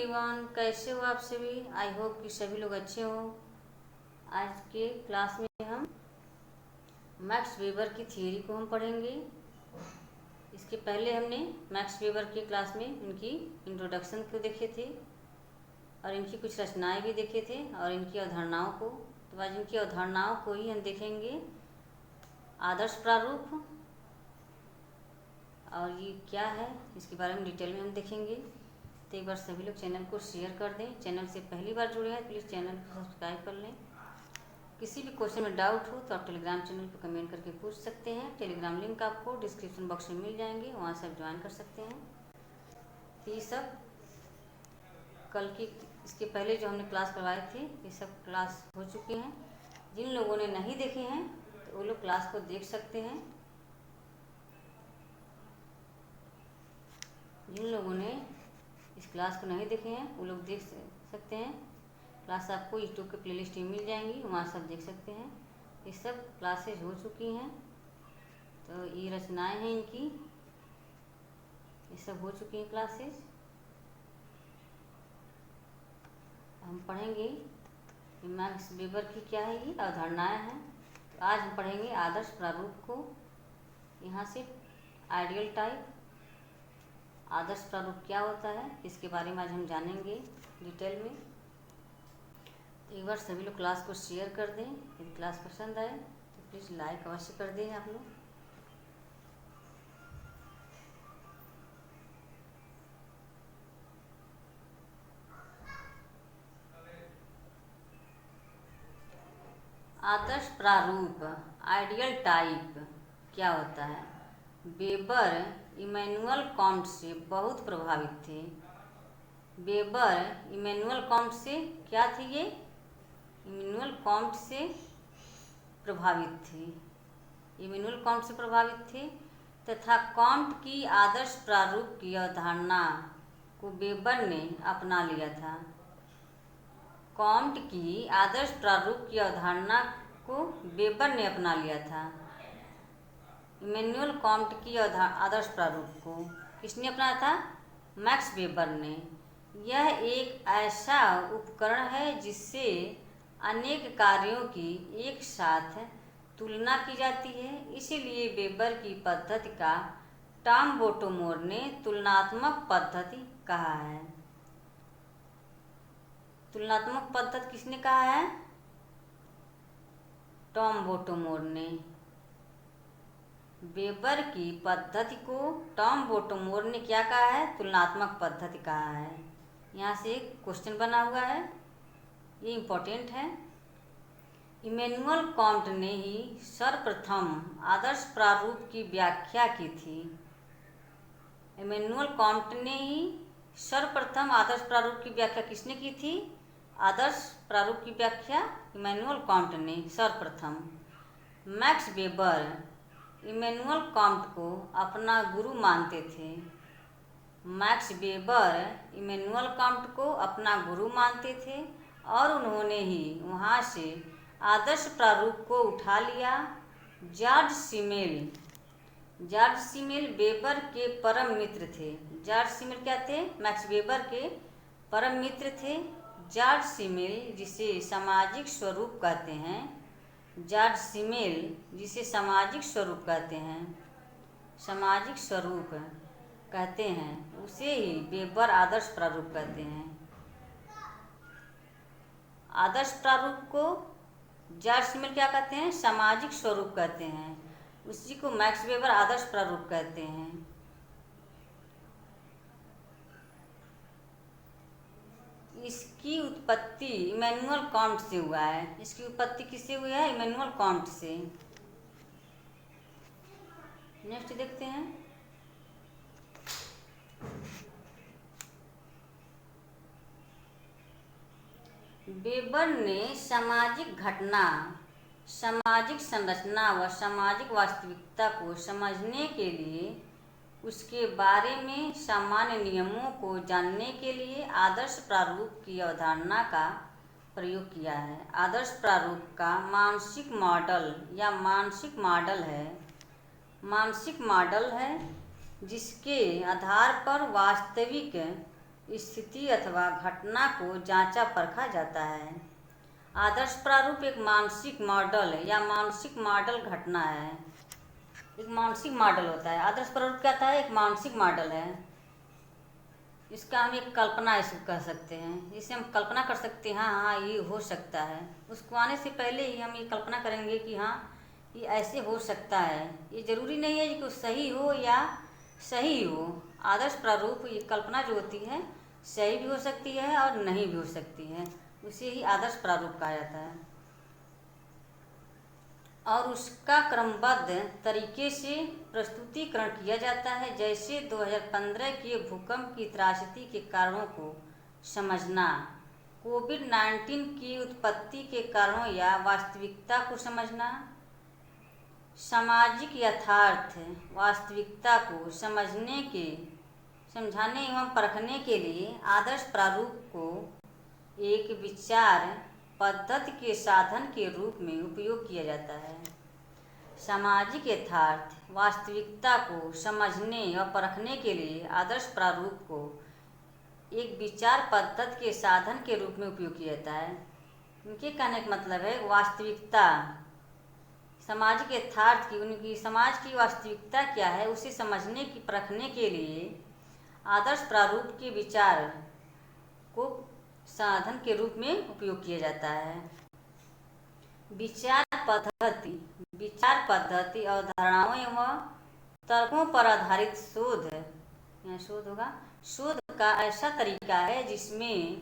Everyone, कैसे हो आप सभी। आई होप कि सभी लोग अच्छे हो। आज के क्लास में हम मैक्स वेबर की थियरी को हम पढ़ेंगे। इसके पहले हमने मैक्स वेबर के क्लास में इनकी इंट्रोडक्शन को देखे थे और इनकी कुछ रचनाएं भी देखे थे और इनकी अवधारणाओं को। तो आज इनकी अवधारणाओं को ही हम देखेंगे। आदर्श प्रारूप और ये क्या है इसके बारे में डिटेल में हम देखेंगे। तो एक बार सभी लोग चैनल को शेयर कर दें। चैनल से पहली बार जुड़े हैं प्लीज़ चैनल को सब्सक्राइब कर लें। किसी भी क्वेश्चन में डाउट हो तो आप टेलीग्राम चैनल पर कमेंट करके पूछ सकते हैं। टेलीग्राम लिंक आपको डिस्क्रिप्शन बॉक्स में मिल जाएंगे, वहाँ से आप ज्वाइन कर सकते हैं। तो ये सब कल की इसके पहले जो हमने क्लास करवाए थे ये सब क्लास हो चुके हैं। जिन लोगों ने नहीं देखे हैं तो वो लोग क्लास को देख सकते हैं। जिन लोगों ने इस क्लास को नहीं देखे हैं वो लोग देख सकते हैं। क्लास आपको यूट्यूब के प्लेलिस्ट में मिल जाएंगी, वहाँ सब देख सकते हैं। ये सब क्लासेज हो चुकी हैं। तो ये रचनाएं हैं इनकी, ये सब हो चुकी हैं क्लासेज। हम पढ़ेंगे कि मैक्स वेबर की क्या है ये अवधारणाएं हैं। तो आज हम पढ़ेंगे आदर्श प्रारूप को। यहाँ से आइडियल टाइप, आदर्श प्रारूप क्या होता है इसके बारे में आज हम जानेंगे डिटेल में। तो एक बार सभी लोग क्लास को शेयर कर दें। यदि क्लास पसंद आए तो प्लीज़ लाइक अवश्य कर दें आप लोग। आदर्श प्रारूप आइडियल टाइप क्या होता है। वेबर इमैनुअल कांट से बहुत प्रभावित थे। वेबर इमैनुअल कांट से क्या थे ये, इमैनुअल कांट से प्रभावित थे। इमैनुअल कांट से प्रभावित थे तथा कांट की आदर्श प्रारूप की अवधारणा को वेबर ने अपना लिया था। कांट की आदर्श प्रारूप की अवधारणा को वेबर ने अपना लिया था। इमैनुअल कांट की आदर्श प्रारूप को किसने अपनाया था, मैक्स वेबर ने। यह एक ऐसा उपकरण है जिससे अनेक कार्यों की एक साथ तुलना की जाती है। इसीलिए वेबर की पद्धति का टॉम बोटोमोर ने तुलनात्मक पद्धति कहा है। तुलनात्मक पद्धति किसने कहा है, टॉम बोटोमोर ने। वेबर की पद्धति को टॉम बोटोमोर ने क्या कहा है, तुलनात्मक पद्धति कहा है। यहाँ से एक क्वेश्चन बना हुआ है, ये इम्पोर्टेंट है। इमैनुअल कांट ने ही सर्वप्रथम आदर्श प्रारूप की व्याख्या की थी। इमैनुअल कांट ने ही सर्वप्रथम आदर्श प्रारूप की व्याख्या किसने की थी, आदर्श प्रारूप की व्याख्या इमैनुअल कांट ने सर्वप्रथम। मैक्स वेबर इमैनुअल कांट को अपना गुरु मानते थे। मैक्स वेबर इमैनुअल कांट को अपना गुरु मानते थे और उन्होंने ही वहाँ से आदर्श प्रारूप को उठा लिया। जॉर्ज सीमेल वेबर के परम मित्र थे। जॉर्ज सीमेल क्या थे, मैक्स वेबर के परम मित्र थे। जॉर्ज सीमेल जिसे सामाजिक स्वरूप कहते हैं, जॉर्ज सीमेल जिसे सामाजिक स्वरूप कहते हैं, सामाजिक स्वरूप कहते हैं, उसे ही वेबर आदर्श प्रारूप कहते हैं। आदर्श प्रारूप को जॉर्ज सीमेल क्या कहते हैं, सामाजिक स्वरूप कहते हैं, उसी को मैक्स वेबर आदर्श प्रारूप कहते हैं। इसकी उत्पत्ति इमैनुअल कांट से हुआ है। इसकी उत्पत्ति किससे हुई है, इमैनुअल कांट से। नेक्स्ट देखते हैं। वेबर ने सामाजिक घटना, सामाजिक संरचना व सामाजिक वास्तविकता को समझने के लिए, उसके बारे में सामान्य नियमों को जानने के लिए आदर्श प्रारूप की अवधारणा का प्रयोग किया है। आदर्श प्रारूप का मानसिक मॉडल या मानसिक मॉडल है जिसके आधार पर वास्तविक स्थिति अथवा घटना को जांचा परखा जाता है। आदर्श प्रारूप एक मानसिक मॉडल या मानसिक मॉडल घटना है। एक मानसिक मॉडल होता है। आदर्श प्रारूप क्या होता है? एक मानसिक मॉडल है। इसका हम एक कल्पना इसको कह सकते हैं। जिसे हम कल्पना कर सकते हैं, हाँ हाँ ये हो सकता है। उसको आने से पहले ही हम ये कल्पना करेंगे कि हाँ ये ऐसे हो सकता है। ये जरूरी नहीं है कि वो सही हो या सही हो। आदर्श प्रारूप ये कल्पना जो होती है सही भी हो सकती है और नहीं भी हो सकती है। उसे ही आदर्श प्रारूप कहा जाता है। और उसका क्रमबद्ध तरीके से प्रस्तुतिकरण किया जाता है। जैसे 2015 के भूकंप की त्रासदी के कारणों को समझना, कोविड-19 की उत्पत्ति के कारणों या वास्तविकता को समझना, सामाजिक यथार्थ वास्तविकता को समझाने एवं परखने के लिए आदर्श प्रारूप को एक विचार पद्धति के साधन के रूप में उपयोग किया जाता है। सामाजिक यथार्थ वास्तविकता को समझने और परखने के लिए आदर्श प्रारूप को एक विचार पद्धति के साधन के रूप में उपयोग किया जाता है। उनके कहने का मतलब है वास्तविकता, सामाजिक यथार्थ की, उनकी समाज की वास्तविकता क्या है उसे समझने की परखने के लिए आदर्श प्रारूप के विचार को साधन के रूप में उपयोग किया जाता है। विचार पद्धति अवधारणाओं एवं तर्कों पर आधारित शोध, यहाँ शोध होगा, शोध का ऐसा तरीका है जिसमें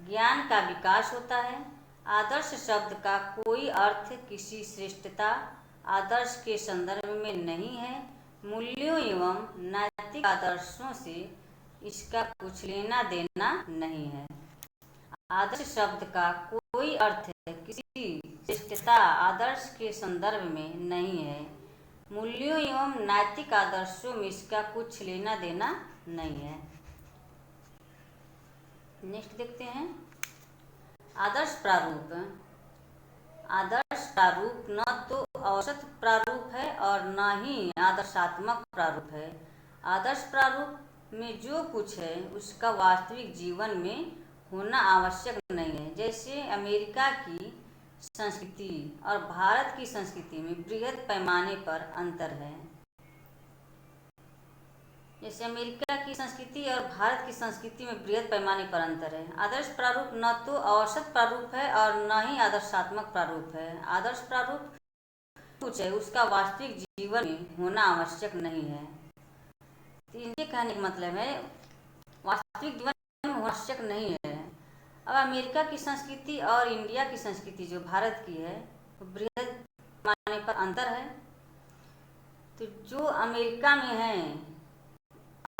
ज्ञान का विकास होता है। आदर्श शब्द का कोई अर्थ किसी श्रेष्ठता आदर्श के संदर्भ में नहीं है। मूल्यों एवं नैतिक आदर्शों से इसका कुछ लेना देना नहीं है। आदर्श शब्द का कोई अर्थ किसी श्रेष्ठता आदर्श के संदर्भ में नहीं है। मूल्यों एवं नैतिक आदर्शों में इसका कुछ लेना देना नहीं है। नेक्स्ट देखते हैं आदर्श प्रारूप। आदर्श प्रारूप न तो औसत प्रारूप है और न ही आदर्शात्मक प्रारूप है। आदर्श प्रारूप में जो कुछ है उसका वास्तविक जीवन में होना आवश्यक नहीं है। जैसे अमेरिका की संस्कृति और भारत की संस्कृति में बृहद पैमाने पर अंतर है। जैसे अमेरिका की संस्कृति और भारत की संस्कृति में बृहद पैमाने पर अंतर है। आदर्श प्रारूप न तो औसत प्रारूप है और न ही आदर्शात्मक प्रारूप है। आदर्श प्रारूप कुछ है उसका वास्तविक जीवन में होना आवश्यक नहीं है। तो इनके कहने का मतलब है वास्तविक जीवन में होना आवश्यक नहीं है। अब अमेरिका की संस्कृति और इंडिया की संस्कृति जो भारत की है वो बृहद पैमाने पर अंतर है। तो जो अमेरिका में है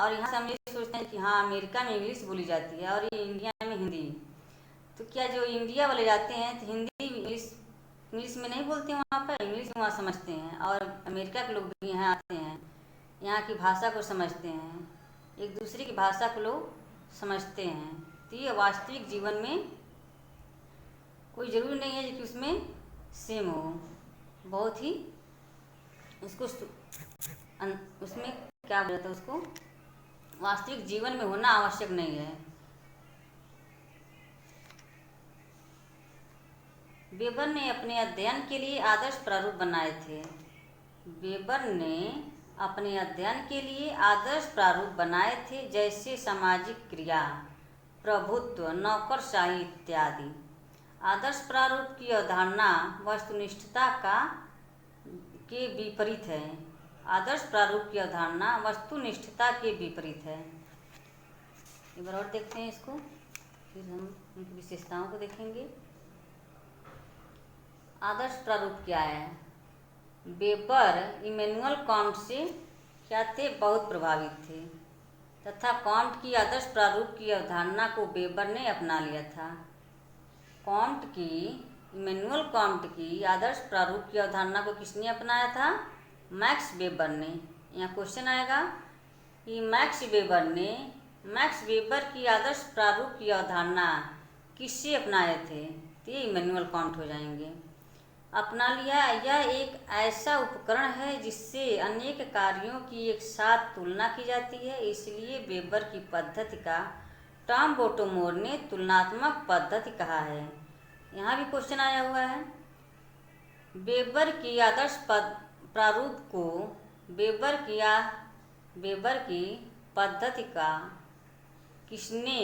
और यहाँ से हम ये सोचते हैं कि हाँ अमेरिका में इंग्लिश बोली जाती है और ये इंडिया में हिंदी, तो क्या जो इंडिया वाले जाते हैं तो हिंदी इंग्लिश में नहीं बोलते हैं, वहाँ पर इंग्लिश में वहाँ समझते हैं। और अमेरिका के लोग भी यहाँ आते हैं, यहाँ की भाषा को समझते हैं, एक दूसरे की भाषा को लोग समझते हैं। तो ये वास्तविक जीवन में कोई ज़रूरी नहीं है कि उसमें सेम हो, बहुत ही उसको उसमें क्या बोलते हैं उसको वास्तविक जीवन में होना आवश्यक नहीं है। वेबर ने अपने अध्ययन के लिए आदर्श प्रारूप बनाए थे। वेबर ने अपने अध्ययन के लिए आदर्श प्रारूप बनाए थे, जैसे सामाजिक क्रिया, प्रभुत्व, नौकरशाही इत्यादि। आदर्श प्रारूप की अवधारणा वस्तुनिष्ठता के विपरीत है। आदर्श प्रारूप की अवधारणा वस्तुनिष्ठता के विपरीत है। एक बार और देखते हैं इसको, फिर हम उनकी विशेषताओं को देखेंगे। आदर्श प्रारूप क्या है? वेबर इमैनुअल कांट से क्या थे? बहुत प्रभावित थे तथा कांट की आदर्श प्रारूप की अवधारणा को वेबर ने अपना लिया था। इमैनुअल कांट की आदर्श प्रारूप की अवधारणा को किसने अपनाया था? मैक्स वेबर ने। यहाँ क्वेश्चन आएगा कि मैक्स वेबर की आदर्श प्रारूप की अवधारणा किससे अपनाए थे? तो ये इमैनुअल कांट हो जाएंगे। अपना लिया, यह एक ऐसा उपकरण है जिससे अनेक कार्यों की एक साथ तुलना की जाती है, इसलिए वेबर की पद्धति का टॉम बोटोमोर ने तुलनात्मक पद्धति कहा है। यहाँ भी क्वेश्चन आया हुआ है। वेबर की आदर्श प्रारूप को वेबर की पद्धति का किसने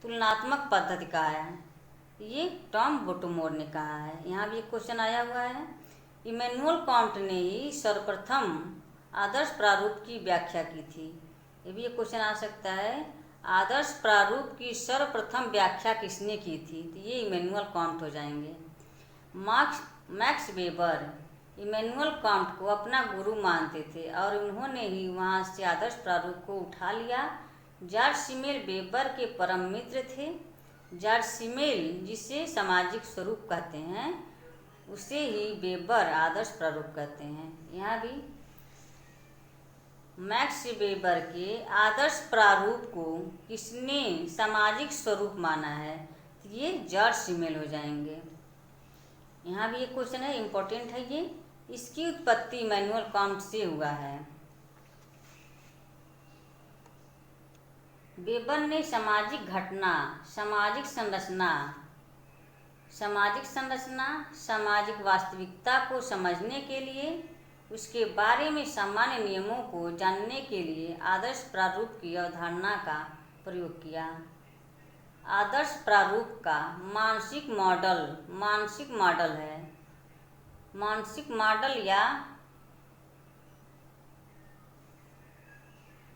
तुलनात्मक पद्धति कहा है? ये टॉम बोटोमोर ने कहा है। यहाँ भी एक क्वेश्चन आया हुआ है। इमैनुअल कांट ने ही सर्वप्रथम आदर्श प्रारूप की व्याख्या की थी। ये भी एक क्वेश्चन आ सकता है। आदर्श प्रारूप की सर्वप्रथम व्याख्या किसने की थी? तो ये इमैनुअल कांट हो जाएंगे। मैक्स वेबर इमैनुअल कांट को अपना गुरु मानते थे और उन्होंने ही वहाँ से आदर्श प्रारूप को उठा लिया। जॉर्ज सिमेल वेबर के परम मित्र थे। जॉर्ज सिमेल जिसे सामाजिक स्वरूप कहते हैं, उसे ही वेबर आदर्श प्रारूप कहते हैं। यहाँ भी मैक्स वेबर के आदर्श प्रारूप को किसने सामाजिक स्वरूप माना है? ये जॉर्ज सिमेल हो जाएंगे। यहाँ भी एक क्वेश्चन है, इम्पोर्टेंट है ये। इसकी उत्पत्ति इमैनुअल कांट से हुआ है। वेबर ने सामाजिक घटना, सामाजिक संरचना, सामाजिक वास्तविकता को समझने के लिए, उसके बारे में सामान्य नियमों को जानने के लिए आदर्श प्रारूप की अवधारणा का प्रयोग किया। आदर्श प्रारूप का मानसिक मॉडल है। मानसिक मॉडल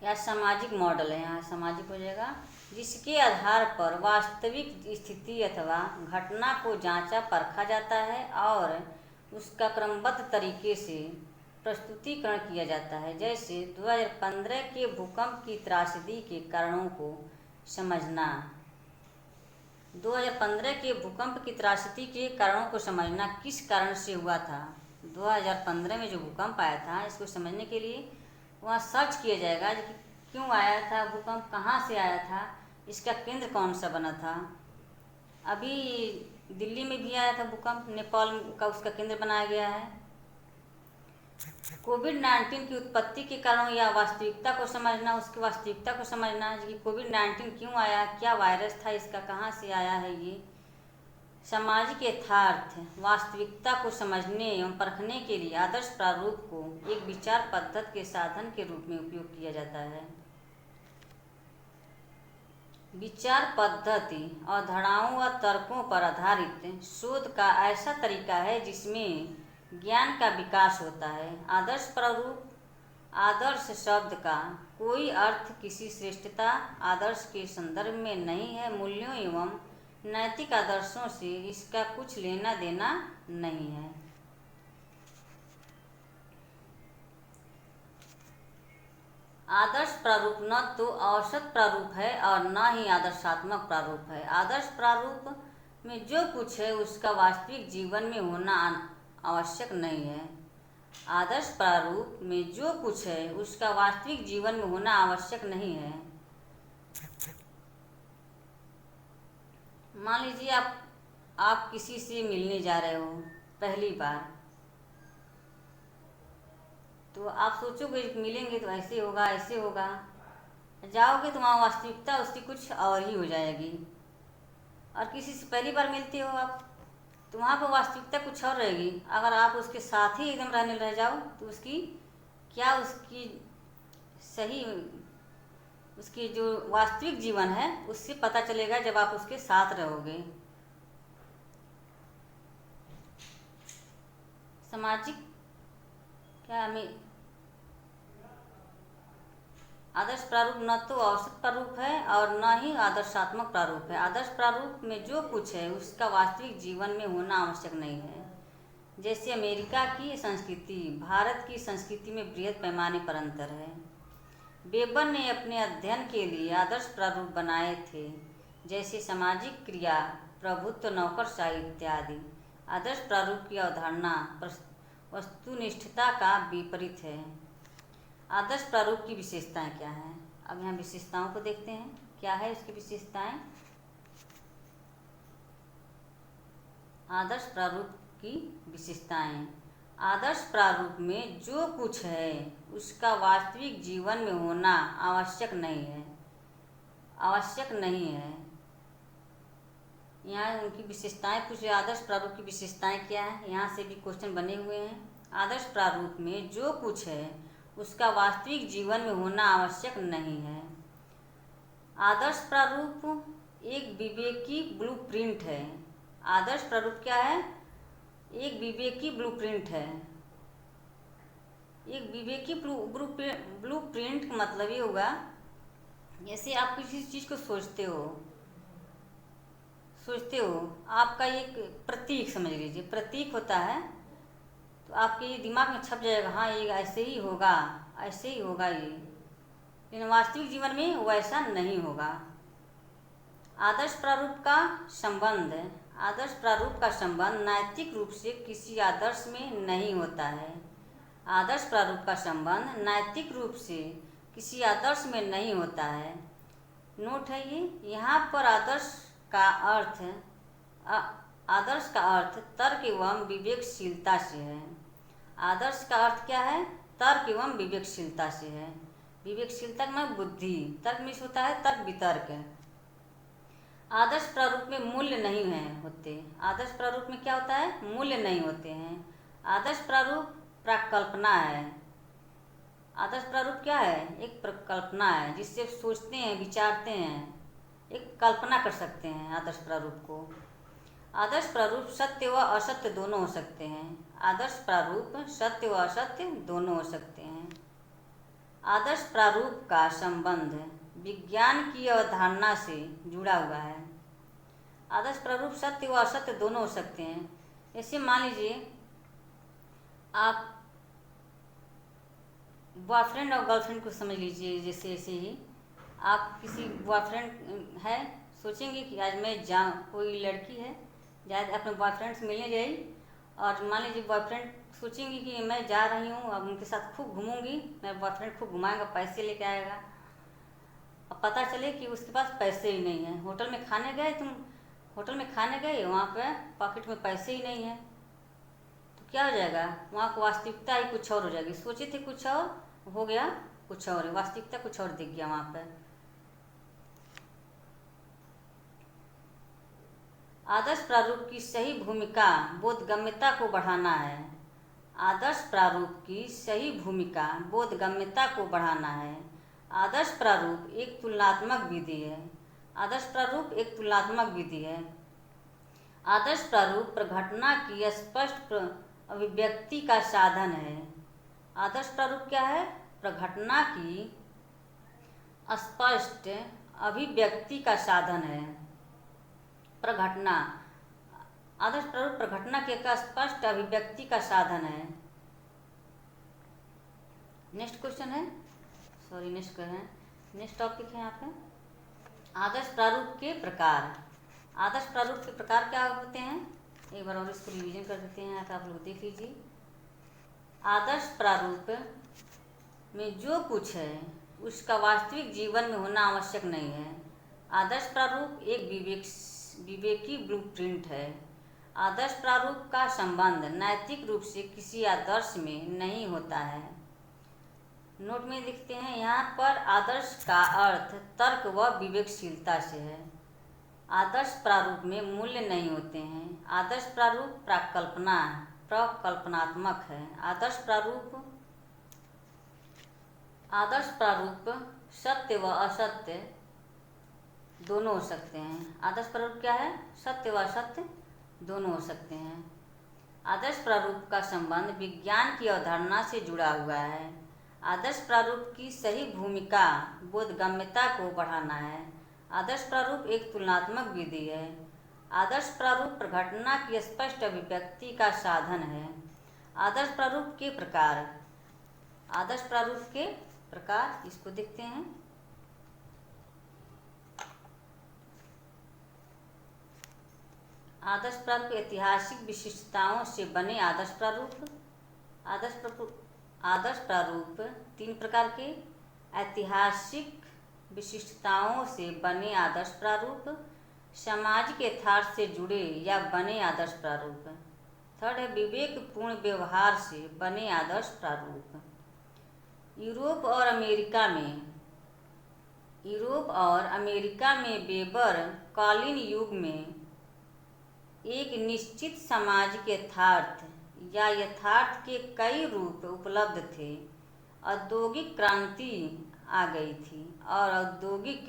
या सामाजिक मॉडल है, यहाँ सामाजिक हो जाएगा, जिसके आधार पर वास्तविक स्थिति अथवा घटना को जांचा परखा जाता है और उसका क्रमबद्ध तरीके से प्रस्तुतिकरण किया जाता है। जैसे 2015 के भूकंप की त्रासदी के कारणों को समझना। 2015 के भूकंप की त्रासदी के कारणों को समझना किस कारण से हुआ था। 2015 में जो भूकंप आया था, इसको समझने के लिए वहाँ सर्च किया जाएगा कि क्यों आया था भूकंप, कहाँ से आया था, इसका केंद्र कौन सा बना था। अभी दिल्ली में भी आया था भूकंप, नेपाल का उसका केंद्र बनाया गया है। कोविड-19 की उत्पत्ति के कारण या वास्तविकता को समझना, उसकी वास्तविकता को समझना कि कोविड-19 क्यों आया, क्या वायरस था, इसका कहाँ से आया है। ये सामाजिक यथार्थ वास्तविकता को समझने एवं परखने के लिए आदर्श प्रारूप को एक विचार पद्धति के साधन के रूप में उपयोग किया जाता है। विचार पद्धति अवधारणाओं व तर्कों पर आधारित शोध का ऐसा तरीका है जिसमें ज्ञान का विकास होता है। आदर्श प्रारूप, आदर्श शब्द का कोई अर्थ किसी श्रेष्ठता आदर्श के संदर्भ में नहीं है। मूल्यों एवं नैतिक आदर्शों से इसका कुछ लेना देना नहीं है। आदर्श प्रारूप न तो औसत प्रारूप है और न ही आदर्शात्मक प्रारूप है। आदर्श प्रारूप में जो कुछ है उसका वास्तविक जीवन में होना आवश्यक नहीं है। आदर्श प्रारूप में जो कुछ है उसका वास्तविक जीवन में होना आवश्यक नहीं है। मान लीजिए आप किसी से मिलने जा रहे हो पहली बार, तो आप सोचोगे मिलेंगे तो ऐसे होगा ऐसे होगा, जाओगे तो वहाँ वास्तविकता उसकी कुछ और ही हो जाएगी। और किसी से पहली बार मिलते हो आप, तो वहाँ पर वास्तविकता कुछ और रहेगी। अगर आप उसके साथ ही एकदम रहने रह जाओ तो उसकी जो वास्तविक जीवन है उससे पता चलेगा जब आप उसके साथ रहोगे। सामाजिक आदर्श प्रारूप न तो औसत प्रारूप है और न ही आदर्शात्मक प्रारूप है। आदर्श प्रारूप में जो कुछ है उसका वास्तविक जीवन में होना आवश्यक नहीं है। जैसे अमेरिका की संस्कृति भारत की संस्कृति में बृहद पैमाने पर अंतर है। वेबर ने अपने अध्ययन के लिए आदर्श प्रारूप बनाए थे, जैसे सामाजिक क्रिया, प्रभुत्व, नौकरशाही इत्यादि। आदर्श प्रारूप की अवधारणा वस्तुनिष्ठता का विपरीत है। आदर्श प्रारूप की विशेषताएं क्या हैं? अब यहाँ विशेषताओं को देखते हैं, क्या है इसकी विशेषताएं। आदर्श प्रारूप की विशेषताएं। आदर्श प्रारूप में जो कुछ है उसका वास्तविक जीवन में होना आवश्यक नहीं है। आवश्यक नहीं है। यहाँ उनकी विशेषताएं कुछ, आदर्श प्रारूप की विशेषताएं क्या है, यहाँ से भी क्वेश्चन बने हुए हैं। आदर्श प्रारूप में जो कुछ है उसका वास्तविक जीवन में होना आवश्यक नहीं है। आदर्श प्रारूप एक विवेकी ब्लूप्रिंट है। आदर्श प्रारूप क्या है? एक विवेकी ब्लूप्रिंट है। एक विवेकी ब्लूप्रिंट का मतलब ये होगा, जैसे आप किसी चीज़ को सोचते हो, आपका एक प्रतीक समझ लीजिए, प्रतीक होता है तो आपके ये दिमाग में छप जाएगा, हाँ ये ऐसे ही होगा, ऐसे ही होगा ये, लेकिन वास्तविक जीवन में वैसा नहीं होगा। आदर्श प्रारूप का संबंध, आदर्श प्रारूप का संबंध नैतिक रूप से किसी आदर्श में नहीं होता है। आदर्श प्रारूप का संबंध नैतिक रूप से किसी आदर्श में नहीं होता है। नोट है ये, यहाँ पर आदर्श का अर्थ तर्क एवं विवेकशीलता से है। आदर्श का अर्थ क्या है? तर्क एवं विवेकशीलता से है। विवेकशीलता में बुद्धि, तर्क में होता है तर्क वितर्क। आदर्श प्रारूप में मूल्य नहीं है होते। आदर्श प्रारूप में क्या होता है? मूल्य नहीं होते हैं। आदर्श प्रारूप प्रकल्पना है। आदर्श प्रारूप क्या है? एक प्रकल्पना है, जिससे सोचते हैं, विचारते हैं, एक कल्पना कर सकते हैं आदर्श प्रारूप को। आदर्श प्रारूप सत्य व असत्य दोनों हो सकते हैं। आदर्श प्रारूप सत्य व असत्य दोनों हो सकते हैं। आदर्श प्रारूप का संबंध विज्ञान की अवधारणा से जुड़ा हुआ है। आदर्श प्रारूप सत्य व असत्य दोनों हो सकते हैं। जैसे मान लीजिए आप बॉयफ्रेंड और गर्लफ्रेंड को समझ लीजिए। जैसे ऐसे ही आप किसी बॉयफ्रेंड है, सोचेंगे कि आज मैं कोई लड़की है जाए अपने बॉयफ्रेंड से मिलने जाई, और मान लीजिए बॉयफ्रेंड सोचेंगी कि मैं जा रही हूँ, अब उनके साथ खूब घूमूंगी, मेरा बॉयफ्रेंड खूब घुमाएगा, पैसे लेके आएगा। अब पता चले कि उसके पास पैसे ही नहीं है। होटल में खाने गए, वहाँ पे पॉकेट में पैसे ही नहीं है, तो क्या हो जाएगा? वहाँ की वास्तविकता ही कुछ और हो जाएगी। सोचे थे कुछ और, हो गया कुछ और, वास्तविकता कुछ और दिख गया वहाँ पर। आदर्श प्रारूप की सही भूमिका बोधगम्यता को बढ़ाना है। आदर्श प्रारूप की सही भूमिका बोधगम्यता को बढ़ाना है। आदर्श प्रारूप एक तुलनात्मक विधि है। आदर्श प्रारूप एक तुलनात्मक विधि है। आदर्श प्रारूप प्रघटना की स्पष्ट अभिव्यक्ति का साधन है। आदर्श प्रारूप क्या है? प्रघटना की स्पष्ट अभिव्यक्ति का साधन है। प्रघटना, आदर्श प्रारूप प्रघटना के का स्पष्ट अभिव्यक्ति का साधन है। नेक्स्ट क्वेश्चन है, नेक्स्ट टॉपिक है यहाँ पे आदर्श प्रारूप के प्रकार। आदर्श प्रारूप के प्रकार क्या होते हैं? एक बार और इसको रिवीजन कर देते हैं, आप लोग देख लीजिए। आदर्श प्रारूप में जो कुछ है उसका वास्तविक जीवन में होना आवश्यक नहीं है। आदर्श प्रारूप एक विवेकी ब्लूप्रिंट है। आदर्श प्रारूप का संबंध नैतिक रूप से किसी आदर्श में नहीं होता है। नोट में लिखते हैं यहाँ पर आदर्श का अर्थ तर्क व विवेकशीलता से है। आदर्श प्रारूप में मूल्य नहीं होते हैं। आदर्श प्रारूप प्रकल्पनात्मक है। आदर्श प्रारूप सत्य व असत्य दोनों हो सकते हैं। आदर्श प्रारूप क्या है? सत्य व असत्य दोनों हो सकते हैं। आदर्श प्रारूप का संबंध विज्ञान की अवधारणा से जुड़ा हुआ है। आदर्श प्रारूप की सही भूमिका बोधगम्यता को बढ़ाना है। आदर्श प्रारूप एक तुलनात्मक विधि है। आदर्श प्रारूप प्रघटना की स्पष्ट अभिव्यक्ति का साधन है। आदर्श प्रारूप के प्रकार, आदर्श प्रारूप के प्रकार इसको देखते हैं। आदर्श प्रारूप ऐतिहासिक विशिष्टताओं से बने आदर्श प्रारूप। आदर्श प्रारूप तीन प्रकार के: ऐतिहासिक विशिष्टताओं से बने आदर्श प्रारूप, सामाजिक यथार्थ से जुड़े या बने आदर्श प्रारूप, थर्ड है विवेकपूर्ण व्यवहार से बने आदर्श प्रारूप। यूरोप और यूरोप और अमेरिका में वेबर कालीन युग में एक निश्चित सामाजिक यथार्थ या यथार्थ के कई रूप उपलब्ध थे। औद्योगिक क्रांति आ गई थी और औद्योगिक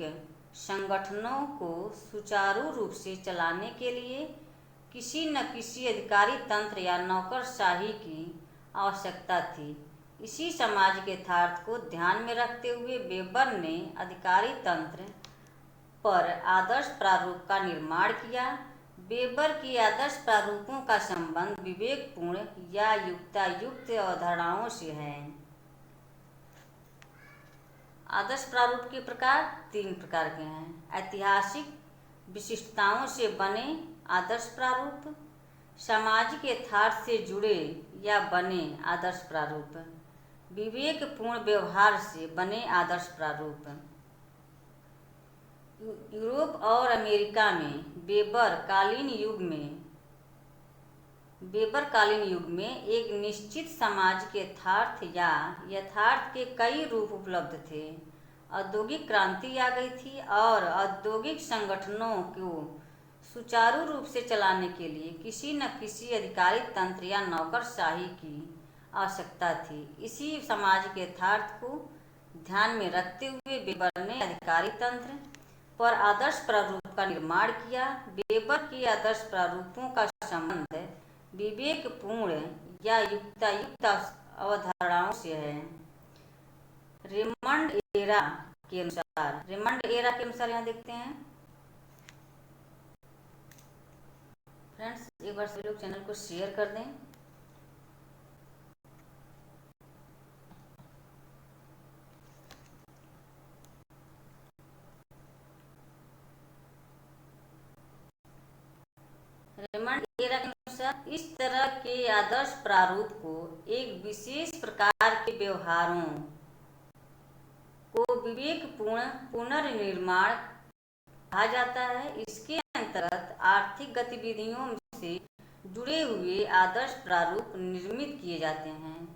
संगठनों को सुचारू रूप से चलाने के लिए किसी न किसी अधिकारी तंत्र या नौकरशाही की आवश्यकता थी। इसी सामाजिक यथार्थ को ध्यान में रखते हुए वेबर ने अधिकारी तंत्र पर आदर्श प्रारूप का निर्माण किया। वेबर की आदर्श प्रारूपों का संबंध विवेकपूर्ण या युक्तायुक्त अवधारणाओं से है। आदर्श प्रारूप के प्रकार 3 प्रकार के हैं। ऐतिहासिक विशिष्टताओं से बने आदर्श प्रारूप, सामाजिक यथार्थ से जुड़े या बने आदर्श प्रारूप, विवेकपूर्ण व्यवहार से बने आदर्श प्रारूप। यूरोप और अमेरिका में वेबर कालीन युग में एक निश्चित सामाजिक यथार्थ या यथार्थ के कई रूप उपलब्ध थे। औद्योगिक क्रांति आ गई थी और औद्योगिक संगठनों को सुचारू रूप से चलाने के लिए किसी न किसी अधिकारी तंत्र या नौकरशाही की आवश्यकता थी। इसी सामाजिक यथार्थ को ध्यान में रखते हुए वेबर ने अधिकारी तंत्र पर आदर्श प्रारूप का निर्माण किया। वेबर के आदर्श प्रारूपों का संबंध विवेकपूर्ण या युक्तायुक्त अवधारणाओं से है। रेमंड एरा के अनुसार यहाँ देखते हैं फ्रेंड्स, एक बार सभी लोग चैनल को शेयर कर दें। रेमंड एरा के अनुसार इस तरह के आदर्श प्रारूप को एक विशेष प्रकार के व्यवहारों को विवेकपूर्ण पुनर्निर्माण कहा जाता है। इसके अंतर्गत आर्थिक गतिविधियों से जुड़े हुए आदर्श प्रारूप निर्मित किए जाते हैं।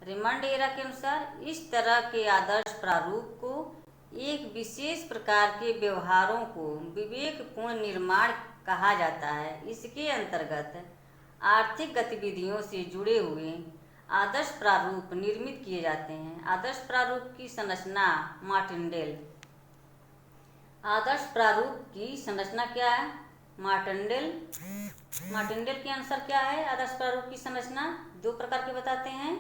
रेमंड एरा के अनुसार इस तरह के आदर्श प्रारूप को एक विशेष प्रकार के व्यवहारों को विवेकपूर्ण निर्माण कहा जाता है। इसके अंतर्गत आर्थिक गतिविधियों से जुड़े हुए आदर्श प्रारूप निर्मित किए जाते हैं। आदर्श प्रारूप की संरचना मार्टिनडेल। आदर्श प्रारूप की संरचना क्या है? मार्टिनडेल के अनुसार क्या है आदर्श प्रारूप की संरचना? 2 प्रकार के बताते हैं।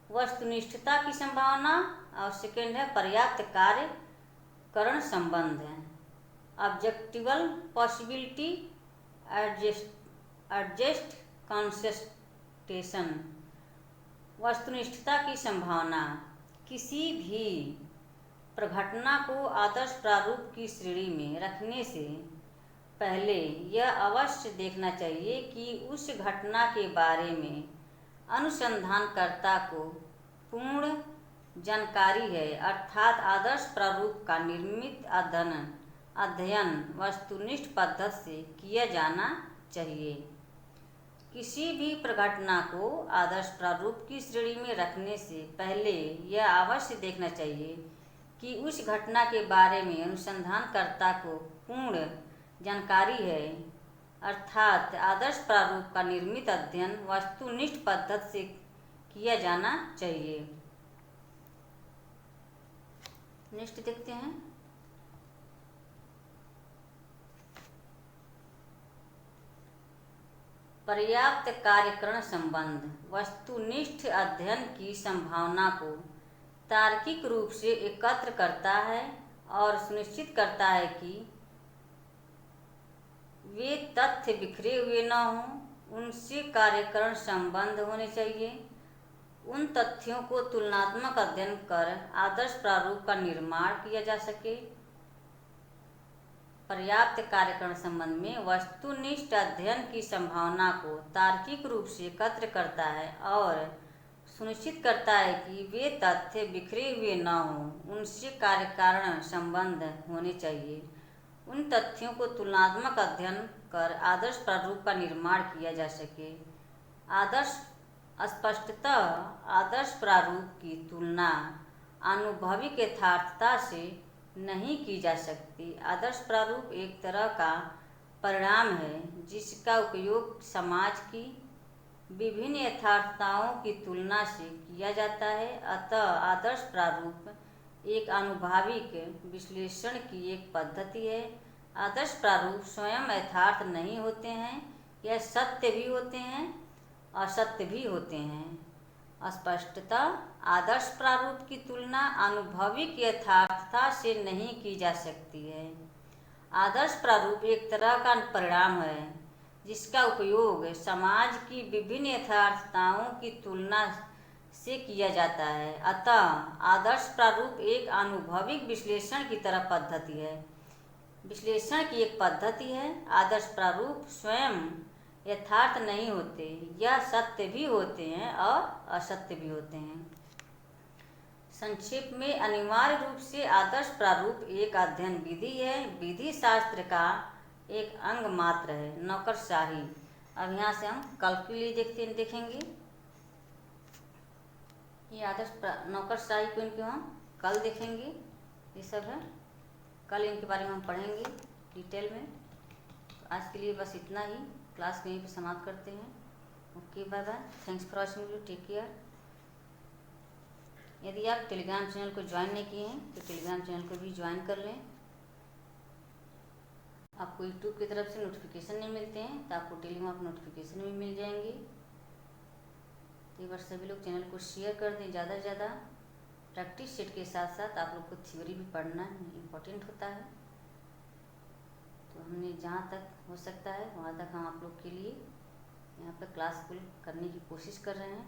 वस्तुनिष्ठता की संभावना और सेकेंड है पर्याप्त कार्यकरण संबंध है। ऑब्जेक्टिवल पॉसिबिलिटी एडजस्ट कॉन्सेस्टेशन। वस्तुनिष्ठता की संभावना। किसी भी प्रघटना को आदर्श प्रारूप की श्रेणी में रखने से पहले यह अवश्य देखना चाहिए कि उस घटना के बारे में अनुसंधानकर्ता को पूर्ण जानकारी है, अर्थात आदर्श प्रारूप का निर्मित अध्ययन वस्तुनिष्ठ पद्धति से किया जाना चाहिए। किसी भी प्रघटना को आदर्श प्रारूप की श्रेणी में रखने से पहले यह अवश्य देखना चाहिए कि उस घटना के बारे में अनुसंधानकर्ता को पूर्ण जानकारी है, अर्थात आदर्श प्रारूप का निर्मित अध्ययन वस्तुनिष्ठ पद्धति से किया जाना चाहिए। नेक्स्ट देखते हैं। पर्याप्त कार्यकरण संबंध वस्तुनिष्ठ अध्ययन की संभावना को तार्किक रूप से एकत्र करता है और सुनिश्चित करता है कि वे तथ्य बिखरे हुए न हों। उनसे कार्यकरण संबंध होने चाहिए। उन तथ्यों को तुलनात्मक अध्ययन कर आदर्श प्रारूप का निर्माण किया जा सके। पर्याप्त कार्यकरण संबंध में वस्तुनिष्ठ अध्ययन की संभावना को तार्किक रूप से एकत्र करता है और सुनिश्चित करता है कि वे तथ्य बिखरे हुए न हों। उनसे कार्यकारण संबंध होने चाहिए। उन तथ्यों को तुलनात्मक अध्ययन कर आदर्श प्रारूप का निर्माण किया जा सके। स्पष्टतः आदर्श प्रारूप की तुलना आनुभविक यथार्थता से नहीं की जा सकती। आदर्श प्रारूप एक तरह का परिणाम है जिसका उपयोग समाज की विभिन्न यथार्थताओं की तुलना से किया जाता है। अतः आदर्श प्रारूप एक आनुभविक विश्लेषण की एक पद्धति है। आदर्श प्रारूप स्वयं यथार्थ नहीं होते हैं, यह सत्य भी होते हैं, असत्य भी होते हैं। स्पष्टता आदर्श प्रारूप की तुलना आनुभविक यथार्थता से नहीं की जा सकती है। आदर्श प्रारूप एक तरह का परिणाम है जिसका उपयोग समाज की विभिन्न यथार्थताओं की तुलना से किया जाता है। अतः आदर्श प्रारूप एक आनुभविक विश्लेषण की तरह पद्धति है, विश्लेषण की एक पद्धति है। आदर्श प्रारूप स्वयं यथार्थ नहीं होते, यह सत्य भी होते हैं और असत्य भी होते हैं। संक्षेप में अनिवार्य रूप से आदर्श प्रारूप एक अध्ययन विधि है, विधि शास्त्र का एक अंग मात्र है। नौकरशाही, अब यहाँ से हम कल के लिए देखेंगे। ये आदर्श नौकरशाही को इनके हम कल देखेंगे, ये सब है, कल इनके बारे में हम पढ़ेंगे डिटेल में। तो आज के लिए बस इतना ही, क्लास को यहीं पे समाप्त करते हैं। Okay, bye bye, thanks for watching, take care. यदि आप टेलीग्राम चैनल को ज्वाइन नहीं किए हैं तो टेलीग्राम चैनल को भी ज्वाइन कर लें। आपको यूट्यूब की तरफ से नोटिफिकेशन नहीं मिलते हैं तो आपको टेलीग्राम पर नोटिफिकेशन भी मिल जाएंगे। तो एक बार सभी लोग चैनल को शेयर कर दें ज़्यादा से ज़्यादा। प्रैक्टिस सेट के साथ साथ आप लोग को थ्योरी भी पढ़ना इम्पोर्टेंट होता है। तो हमने जहाँ तक हो सकता है वहाँ तक हम आप लोग के लिए यहाँ पर क्लास फुल करने की कोशिश कर रहे हैं।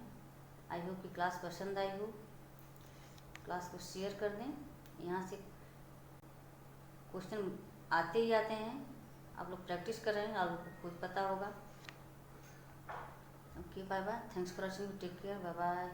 आई होप कि क्लास पसंद आई हो। क्लास को शेयर कर दें, यहाँ से क्वेश्चन आते ही आते हैं, आप लोग प्रैक्टिस कर रहे हैं, आप लोग को खुद पता होगा। Okay, bye bye, thanks for watching, take care, bye bye.